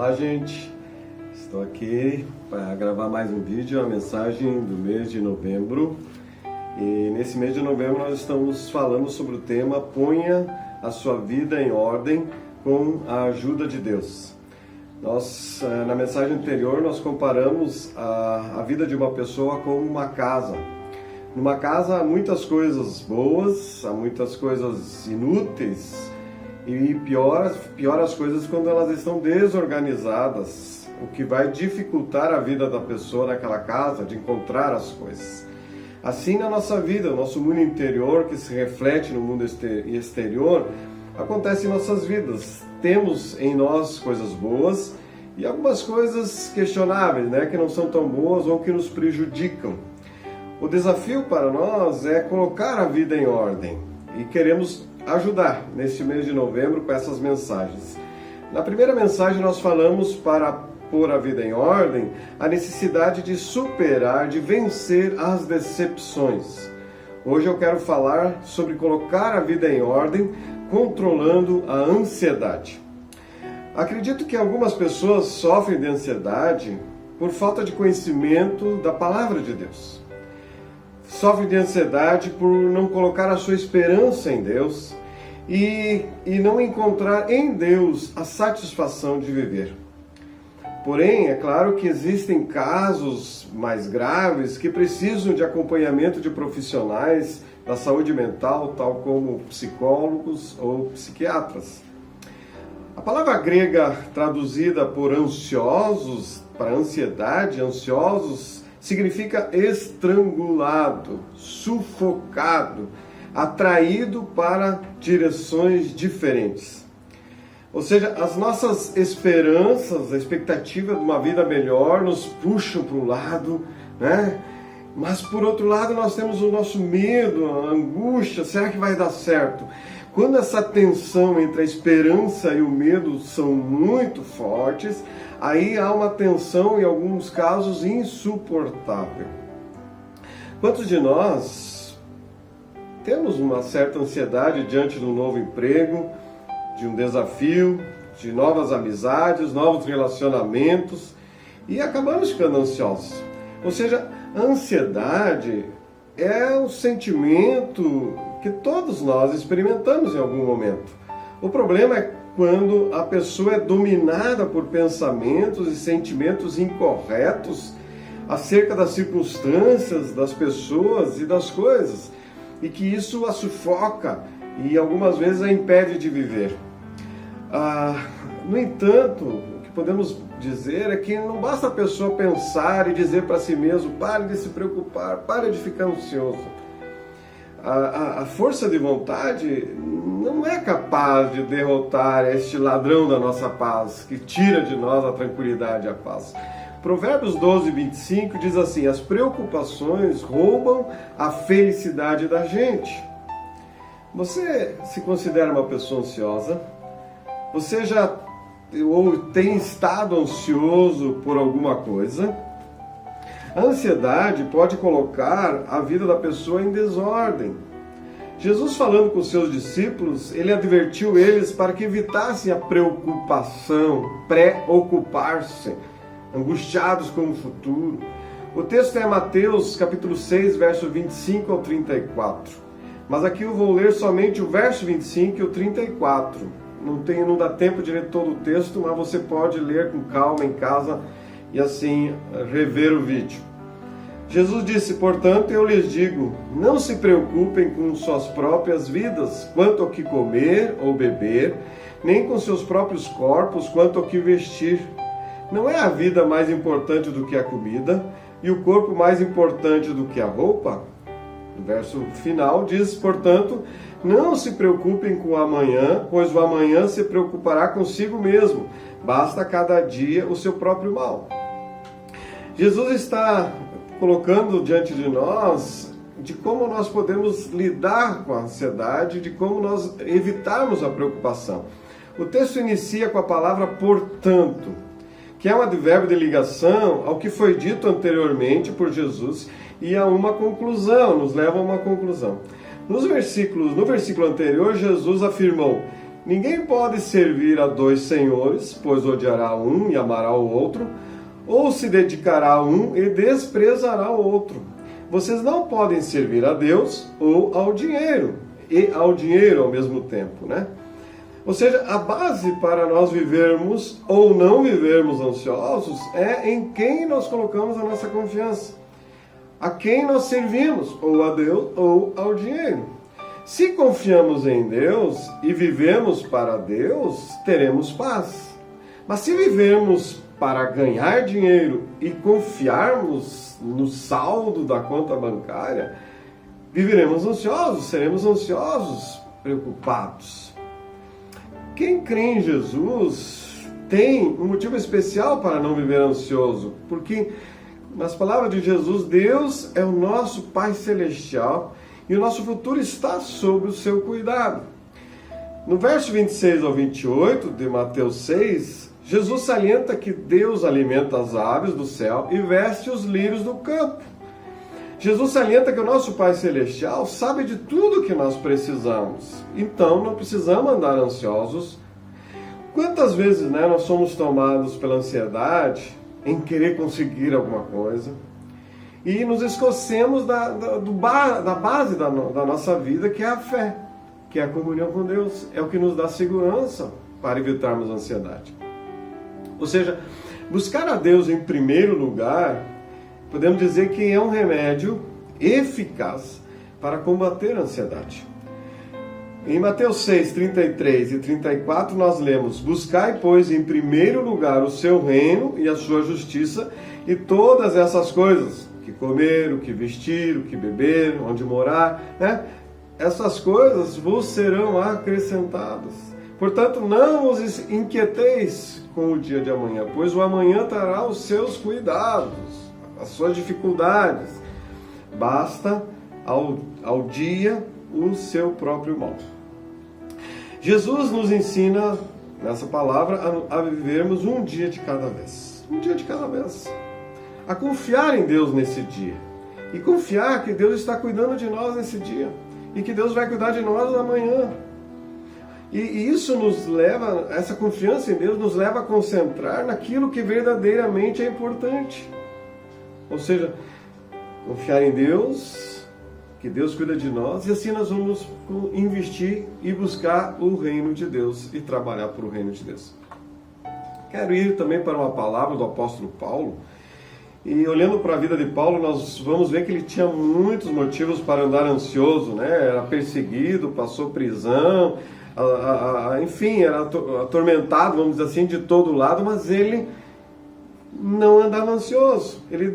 Olá, gente, estou aqui para gravar mais um vídeo, a mensagem do mês de novembro. E nesse mês de novembro nós estamos falando sobre o tema Ponha a sua vida em ordem com a ajuda de Deus. Na mensagem anterior nós comparamos a vida de uma pessoa com uma casa. Numa casa há muitas coisas boas, há muitas coisas inúteis, e pior as coisas quando elas estão desorganizadas, o que vai dificultar a vida da pessoa naquela casa de encontrar as coisas. Assim na nossa vida, o nosso mundo interior que se reflete no mundo exterior, acontece em nossas vidas. Temos em nós coisas boas e algumas coisas questionáveis, que não são tão boas ou que nos prejudicam. O desafio para nós é colocar a vida em ordem e queremos ajudar neste mês de novembro com essas mensagens. Na primeira mensagem nós falamos para pôr a vida em ordem, a necessidade de superar, de vencer as decepções. Hoje eu quero falar sobre colocar a vida em ordem, controlando a ansiedade. Acredito que algumas pessoas sofrem de ansiedade por falta de conhecimento da palavra de Deus. Sofrem de ansiedade por não colocar a sua esperança em Deus e não encontrar em Deus a satisfação de viver. Porém, é claro que existem casos mais graves que precisam de acompanhamento de profissionais da saúde mental, tal como psicólogos ou psiquiatras. A palavra grega traduzida por ansiosos, para ansiedade, ansiosos, significa estrangulado, sufocado, atraído para direções diferentes. Ou seja, as nossas esperanças, a expectativa de uma vida melhor nos puxam para um lado, Mas por outro lado nós temos o nosso medo, a angústia, será que vai dar certo? Quando essa tensão entre a esperança e o medo são muito fortes, aí há uma tensão, em alguns casos, insuportável. Quantos de nós temos uma certa ansiedade diante de um novo emprego, de um desafio, de novas amizades, novos relacionamentos, e acabamos ficando ansiosos? Ou seja, a ansiedade é um sentimento que todos nós experimentamos em algum momento. O problema é quando a pessoa é dominada por pensamentos e sentimentos incorretos acerca das circunstâncias, das pessoas e das coisas, e que isso a sufoca e algumas vezes a impede de viver. No entanto, o que podemos dizer é que não basta a pessoa pensar e dizer para si mesmo: pare de se preocupar, pare de ficar ansioso. A força de vontade não é capaz de derrotar este ladrão da nossa paz, que tira de nós a tranquilidade e a paz. Provérbios 12, 25 diz assim: as preocupações roubam a felicidade da gente. Você se considera uma pessoa ansiosa? Você já ou tem estado ansioso por alguma coisa? A ansiedade pode colocar a vida da pessoa em desordem. Jesus, falando com os seus discípulos, ele advertiu eles para que evitassem a preocupação, preocupar-se, angustiados com o futuro. O texto é Mateus capítulo 6, verso 25 ao 34. Mas aqui eu vou ler somente o verso 25 e o 34. Não dá tempo de ler todo o texto, mas você pode ler com calma em casa e assim rever o vídeo. Jesus disse: portanto, eu lhes digo, não se preocupem com suas próprias vidas, quanto ao que comer ou beber, nem com seus próprios corpos, quanto ao que vestir. Não é a vida mais importante do que a comida, e o corpo mais importante do que a roupa? O verso final diz, portanto, não se preocupem com o amanhã, pois o amanhã se preocupará consigo mesmo. Basta cada dia o seu próprio mal. Jesus está colocando diante de nós de como nós podemos lidar com a ansiedade, de como nós evitarmos a preocupação. O texto inicia com a palavra portanto, que é um advérbio de ligação ao que foi dito anteriormente por Jesus e a uma conclusão, nos leva a uma conclusão. No versículo anterior, Jesus afirmou: Ninguém pode servir a dois senhores, pois odiará um e amará o outro, ou se dedicará a um e desprezará o outro. Vocês não podem servir a Deus ou ao dinheiro, e ao dinheiro ao mesmo tempo, né? Ou seja, a base para nós vivermos ou não vivermos ansiosos é em quem nós colocamos a nossa confiança. A quem nós servimos, ou a Deus ou ao dinheiro. Se confiamos em Deus e vivemos para Deus, teremos paz. Mas se vivermos para ganhar dinheiro e confiarmos no saldo da conta bancária, viveremos ansiosos, seremos ansiosos, preocupados. Quem crê em Jesus tem um motivo especial para não viver ansioso, porque nas palavras de Jesus, Deus é o nosso Pai Celestial e o nosso futuro está sob o seu cuidado. No verso 26 ao 28 de Mateus 6, Jesus salienta que Deus alimenta as aves do céu e veste os lírios do campo. Jesus salienta que o nosso Pai Celestial sabe de tudo que nós precisamos. Então não precisamos andar ansiosos. Quantas vezes nós somos tomados pela ansiedade em querer conseguir alguma coisa e nos esquecemos da base da nossa vida, que é a fé, que é a comunhão com Deus, é o que nos dá segurança para evitarmos a ansiedade. Ou seja, buscar a Deus em primeiro lugar, podemos dizer que é um remédio eficaz para combater a ansiedade. Em Mateus 6, 33 e 34 nós lemos: buscai, pois, em primeiro lugar o seu reino e a sua justiça, e todas essas coisas, o que comer, o que vestir, o que beber, onde morar, essas coisas vos serão acrescentadas. Portanto, não vos inquieteis com o dia de amanhã, pois o amanhã trará os seus cuidados, as suas dificuldades. Basta ao dia o seu próprio mal. Jesus nos ensina, nessa palavra, a vivermos um dia de cada vez. Um dia de cada vez. A confiar em Deus nesse dia. E confiar que Deus está cuidando de nós nesse dia. E que Deus vai cuidar de nós amanhã. E isso nos leva, essa confiança em Deus nos leva a concentrar naquilo que verdadeiramente é importante. Ou seja, confiar em Deus, que Deus cuida de nós, e assim nós vamos investir e buscar o reino de Deus e trabalhar para o reino de Deus. Quero ir também para uma palavra do apóstolo Paulo, e olhando para a vida de Paulo, nós vamos ver que ele tinha muitos motivos para andar ansioso, Era perseguido, passou prisão, enfim, era atormentado, vamos dizer assim, de todo lado, mas ele não andava ansioso. Ele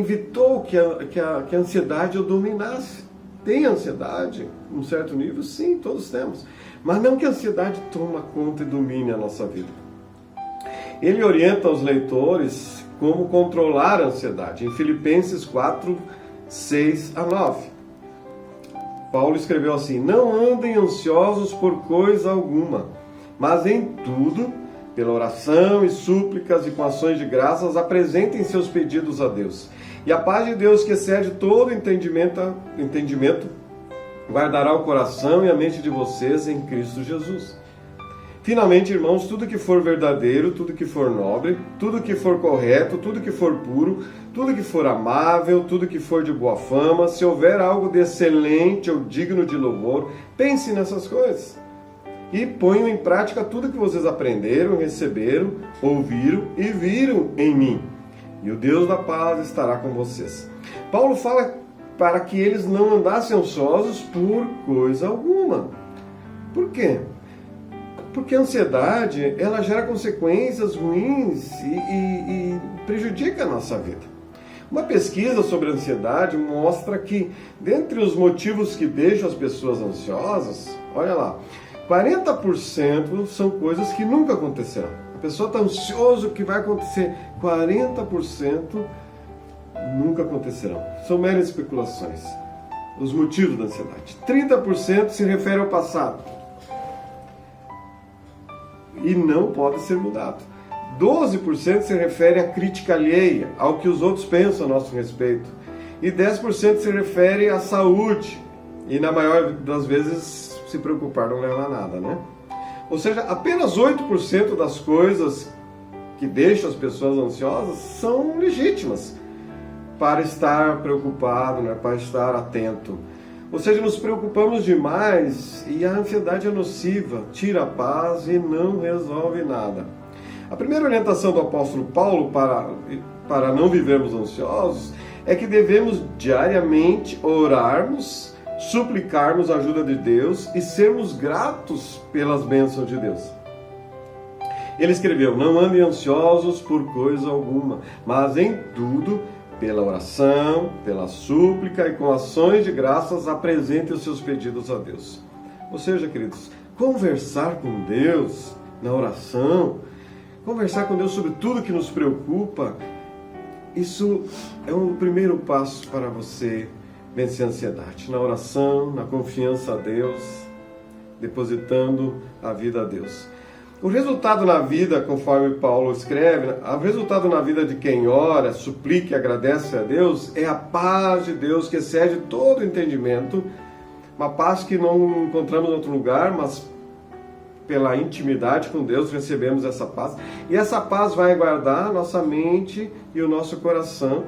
evitou que a ansiedade o dominasse. Tem ansiedade, num certo nível? Sim, todos temos. Mas não que a ansiedade toma conta e domine a nossa vida. Ele orienta os leitores como controlar a ansiedade. Em Filipenses 4, 6 a 9. Paulo escreveu assim: não andem ansiosos por coisa alguma, mas em tudo, pela oração e súplicas e com ações de graças, apresentem seus pedidos a Deus. E a paz de Deus, que excede todo entendimento, guardará o coração e a mente de vocês em Cristo Jesus. Finalmente, irmãos, tudo que for verdadeiro, tudo que for nobre, tudo que for correto, tudo que for puro, tudo que for amável, tudo que for de boa fama, se houver algo de excelente ou digno de louvor, pense nessas coisas. E ponham em prática tudo que vocês aprenderam, receberam, ouviram e viram em mim. E o Deus da paz estará com vocês. Paulo fala para que eles não andassem ansiosos por coisa alguma. Por quê? Porque a ansiedade, ela gera consequências ruins e prejudica a nossa vida. Uma pesquisa sobre a ansiedade mostra que, dentre os motivos que deixam as pessoas ansiosas, olha lá, 40% são coisas que nunca acontecerão. A pessoa está ansiosa que vai acontecer. 40% nunca acontecerão. São meras especulações. Os motivos da ansiedade. 30% se refere ao passado. E não pode ser mudado. 12% se refere à crítica alheia, ao que os outros pensam a nosso respeito. E 10% se refere à saúde. E na maior das vezes, se preocupar não leva a nada, Ou seja, apenas 8% das coisas que deixam as pessoas ansiosas são legítimas para estar preocupado, né? Para estar atento. Ou seja, nos preocupamos demais e a ansiedade é nociva, tira a paz e não resolve nada. A primeira orientação do apóstolo Paulo para não vivermos ansiosos é que devemos diariamente orarmos, suplicarmos a ajuda de Deus e sermos gratos pelas bênçãos de Deus. Ele escreveu: não andem ansiosos por coisa alguma, mas em tudo, pela oração, pela súplica e com ações de graças, apresente os seus pedidos a Deus. Ou seja, queridos, conversar com Deus na oração, conversar com Deus sobre tudo que nos preocupa, isso é um primeiro passo para você vencer a ansiedade. Na oração, na confiança a Deus, depositando a vida a Deus. O resultado na vida, conforme Paulo escreve, o resultado na vida de quem ora, suplica e agradece a Deus é a paz de Deus que excede todo entendimento, uma paz que não encontramos em outro lugar, mas pela intimidade com Deus recebemos essa paz. E essa paz vai guardar a nossa mente e o nosso coração,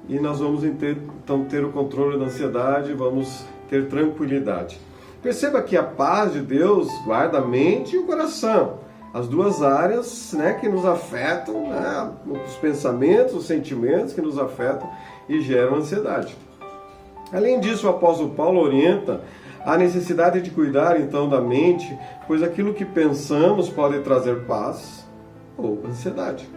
e nós vamos então ter o controle da ansiedade, vamos ter tranquilidade. Perceba que a paz de Deus guarda a mente e o coração, as duas áreas, né, que nos afetam, né, os pensamentos, os sentimentos que nos afetam e geram ansiedade. Além disso, o apóstolo Paulo orienta a necessidade de cuidar então da mente, pois aquilo que pensamos pode trazer paz ou ansiedade.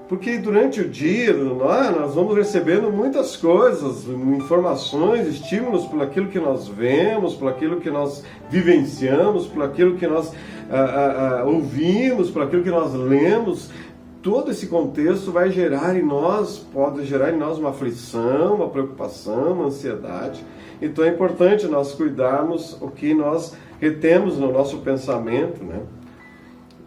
Porque durante o dia nós vamos recebendo muitas coisas, informações, estímulos por aquilo que nós vemos, por aquilo que nós vivenciamos, por aquilo que nós ouvimos, por aquilo que nós lemos. Todo esse contexto vai gerar em nós, pode gerar em nós uma aflição, uma preocupação, uma ansiedade. Então é importante nós cuidarmos o que nós retemos no nosso pensamento, né?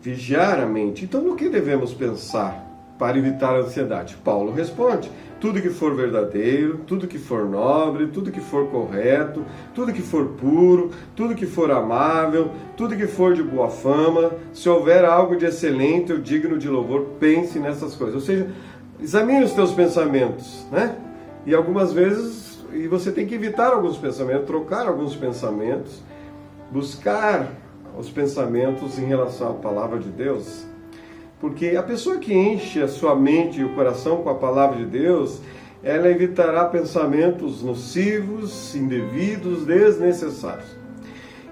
Vigiar a mente. Então no que devemos pensar para evitar a ansiedade? Paulo responde: tudo que for verdadeiro, tudo que for nobre, tudo que for correto, tudo que for puro, tudo que for amável, tudo que for de boa fama, se houver algo de excelente ou digno de louvor, pense nessas coisas. Ou seja, examine os teus pensamentos, né? E algumas vezes você tem que evitar alguns pensamentos, trocar alguns pensamentos, buscar os pensamentos em relação à palavra de Deus. Porque a pessoa que enche a sua mente e o coração com a palavra de Deus, ela evitará pensamentos nocivos, indevidos, desnecessários.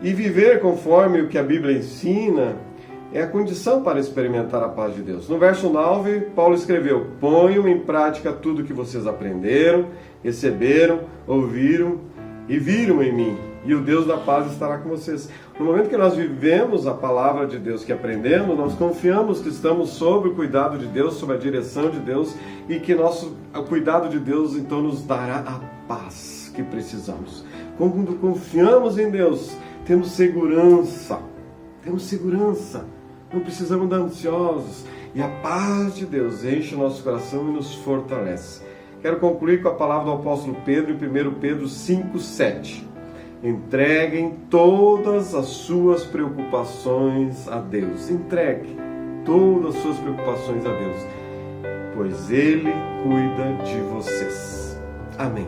E viver conforme o que a Bíblia ensina é a condição para experimentar a paz de Deus. No verso 9, Paulo escreveu: ponham em prática tudo que vocês aprenderam, receberam, ouviram e viram em mim, e o Deus da paz estará com vocês. No momento que nós vivemos a palavra de Deus que aprendemos, nós confiamos que estamos sob o cuidado de Deus, sob a direção de Deus, e que o cuidado de Deus então nos dará a paz que precisamos. Quando confiamos em Deus, temos segurança, não precisamos andar ansiosos, e a paz de Deus enche o nosso coração e nos fortalece. Quero concluir com a palavra do apóstolo Pedro em 1 Pedro 5:7. Entreguem todas as suas preocupações a Deus. Entregue todas as suas preocupações a Deus, pois Ele cuida de vocês. Amém.